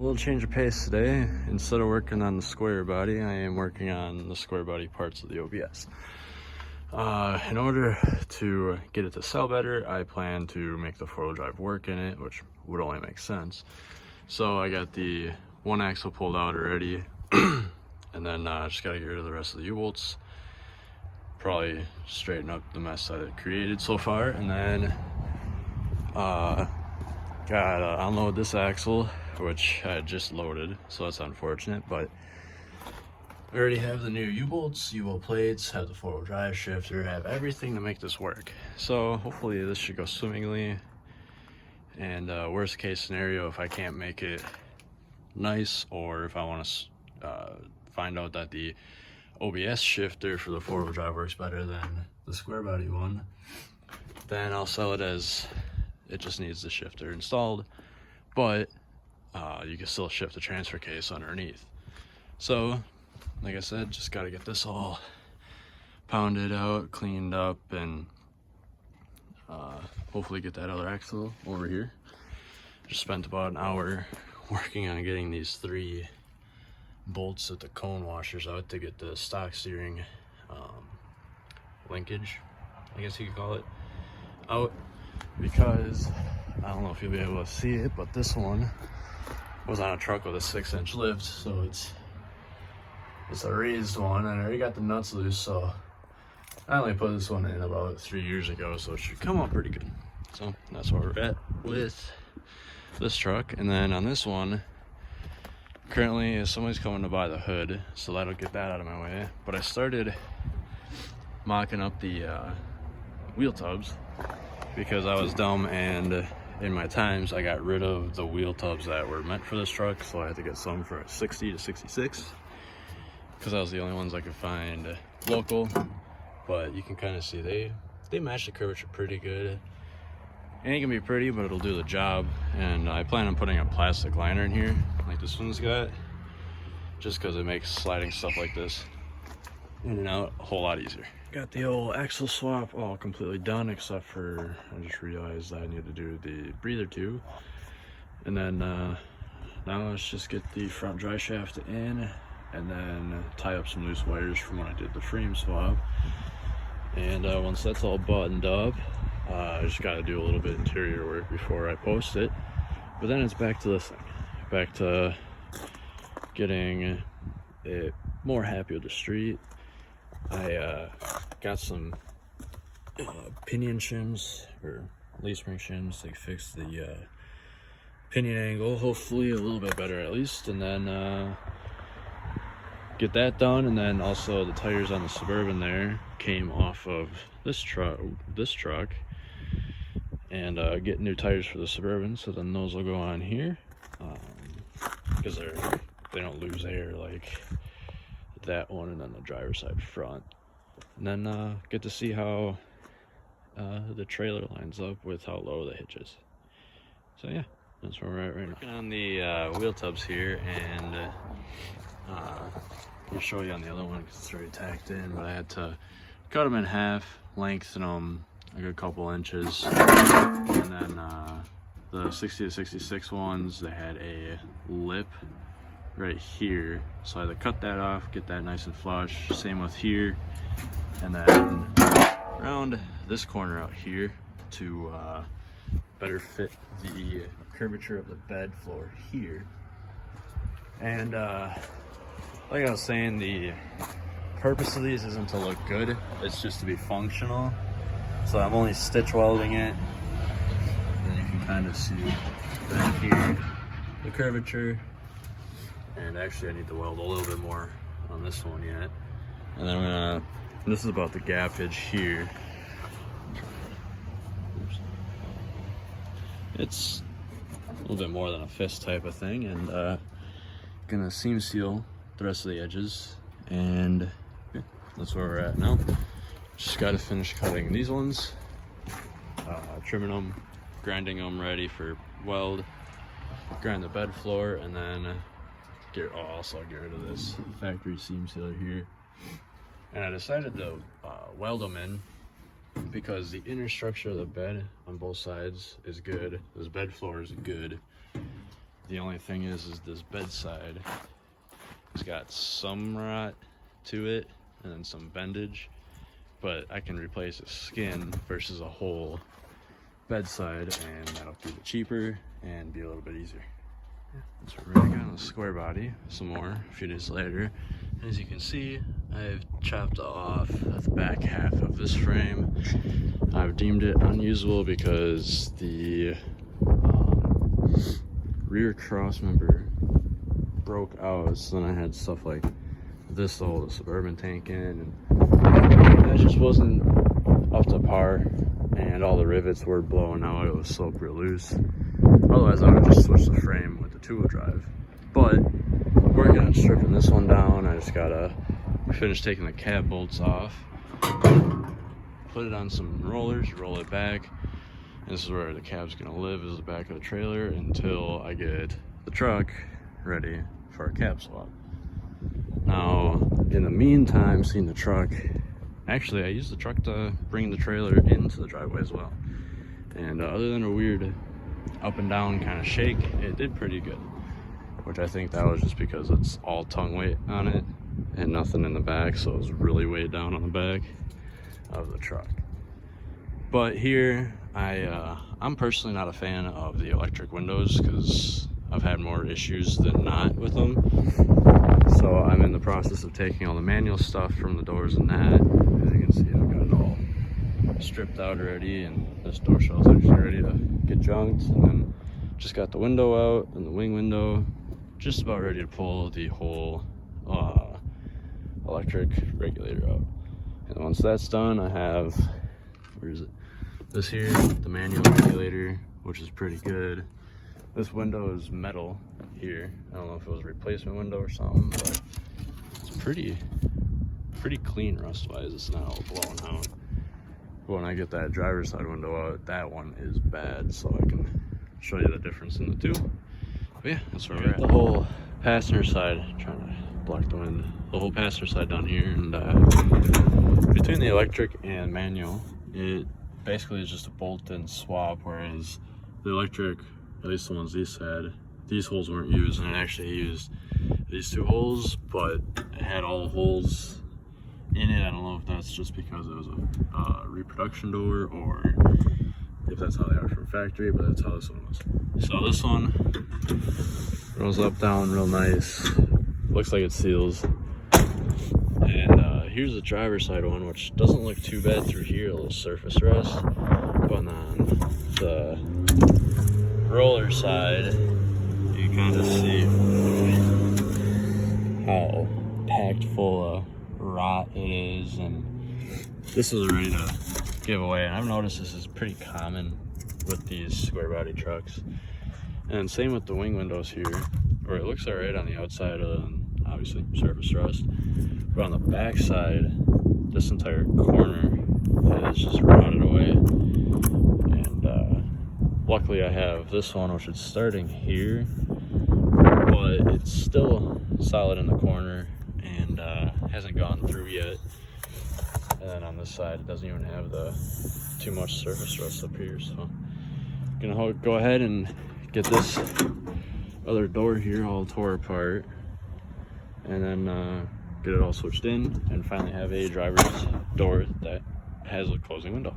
A little change of pace today. Instead of working on the square body, I am working on the square body parts of the OBS. In order to get it to sell better, I plan to make the four-wheel drive work in it, which would only make sense. So I got the one axle pulled out already, and then just got to get rid of the rest of the U-bolts. Probably straighten up the mess that it created so far, and then gotta unload this axle, which I just loaded, so that's unfortunate, but I already have the new U-bolts, U-bolt plates, have the four-wheel drive shifter, have everything to make this work. So hopefully this should go swimmingly, and worst case scenario, if I can't make it nice, or if I want to find out that the OBS shifter for the four-wheel drive works better than the square body one, then I'll sell it as it just needs the shifter installed, but you can still shift the transfer case underneath. So like I said, just got to get this all pounded out, cleaned up, and hopefully get that other axle over here. Just spent about an hour working on getting these 3 bolts at the cone washers out to get the stock steering linkage, I guess you could call it, out, because I don't know if you'll be able to see it, but this one was on a truck with a 6-inch lift, so it's a raised one, and I already got the nuts loose, so I only put this one in about 3 years ago, so it should come out pretty good. So that's where we're at with this truck. And then on this one, currently somebody's coming to buy the hood, so that'll get that out of my way. But I started mocking up the wheel tubs because I was dumb, and in my times I got rid of the wheel tubs that were meant for this truck, so I had to get some for a 60 to 66 because that was the only ones I could find local. But you can kind of see they match the curvature pretty good. It ain't gonna be pretty, but it'll do the job. And I plan on putting a plastic liner in here like this one's got, just because it makes sliding stuff like this in and out a whole lot easier. Got the old axle swap all completely done, except for I just realized I need to do the breather tube. And then now let's just get the front drive shaft in, and then tie up some loose wires from when I did the frame swap. And once that's all buttoned up, I just got to do a little bit of interior work before I post it. But then it's back to this thing, back to getting it more happy with the street. I got some pinion shims, or leaf spring shims, to fix the pinion angle, hopefully a little bit better at least, and then get that done. And then also the tires on the Suburban there came off of this truck, and get new tires for the Suburban, so then those will go on here, because they don't lose air like that one, and then the driver's side front. And then get to see how the trailer lines up with how low the hitch is. So yeah, that's where we're at right now. Working on the wheel tubs here, and I'll show you on the other one because it's already tacked in, but I had to cut them in half, lengthen them a good couple inches, and then the 60 to 66 ones, they had a lip right here, so I had to cut that off, get that nice and flush. Same with here, and then around this corner out here to better fit the curvature of the bed floor here. And like I was saying, the purpose of these isn't to look good, it's just to be functional. So I'm only stitch welding it, and you can kind of see back here the curvature. And actually I need to weld a little bit more on this one yet. And then this is about the gappage here. Oops. It's a little bit more than a fist type of thing, and gonna seam seal the rest of the edges, and yeah, that's where we're at now. Just got to finish cutting these ones, trimming them, grinding them ready for weld, grind the bed floor, and then also get rid of this factory seam sealer here. And I decided to weld them in because the inner structure of the bed on both sides is good. This bed floor is good. The only thing is this bedside has got some rot to it and then some bendage, but I can replace a skin versus a whole bedside, and that'll keep it cheaper and be a little bit easier. So we're back on the Squarebody some more a few days later. As you can see, I've chopped off the back half of this frame. I've deemed it unusable because the rear cross member broke out, so then I had stuff like this to hold the Suburban tank in, and that just wasn't up to par, and all the rivets were blowing out. It was sloped real loose. Otherwise I would just switch the frame with the 2-wheel drive. But working on stripping this one down, I just gotta finish taking the cab bolts off, put it on some rollers, roll it back. And this is where the cab's gonna live, is the back of the trailer, until I get the truck ready for a cab swap. Now, in the meantime, seeing the truck, actually I used the truck to bring the trailer into the driveway as well. And other than a weird up and down kind of shake, it did pretty good. Which I think that was just because it's all tongue weight on it and nothing in the back, so it was really weighed down on the back of the truck. But here, I'm personally not a fan of the electric windows because I've had more issues than not with them. So I'm in the process of taking all the manual stuff from the doors and that. As you can see, I've got it all stripped out already, and this door shell's actually ready to get junked. And then just got the window out and the wing window, just about ready to pull the whole electric regulator out. And once that's done, I have, where is it? This here, the manual regulator, which is pretty good. This window is metal here. I don't know if it was a replacement window or something, but it's pretty clean rust-wise. It's not all blown out. But when I get that driver's side window out, that one is bad, so I can show you the difference in the two. But yeah, that's where we're at. The whole passenger side, trying to block the wind, the whole passenger side down here, and between the electric and manual, it basically is just a bolt-in swap, whereas the electric, at least the ones these had, these holes weren't used, and it actually used these 2 holes, but it had all the holes in it. I don't know if that's just because it was a reproduction door or if that's how they are from factory, but that's how this one was. So this one rolls up, down real nice. Looks like it seals. And here's the driver's side one, which doesn't look too bad through here, a little surface rust. But on the roller side, you kind of see how packed full of rot it is, and this is ready to give away. And I've noticed this is pretty common with these square body trucks, and same with the wing windows here, where it looks all right on the outside, obviously surface rust, but on the back side, this entire corner is just rotted away. And luckily I have this one, which is starting here, but it's still solid in the corner and hasn't gone through yet. And then on this side, it doesn't even have too much surface rust up here. So I'm gonna go ahead and get this other door here all tore apart, and then get it all switched in, and finally have a driver's door that has a closing window.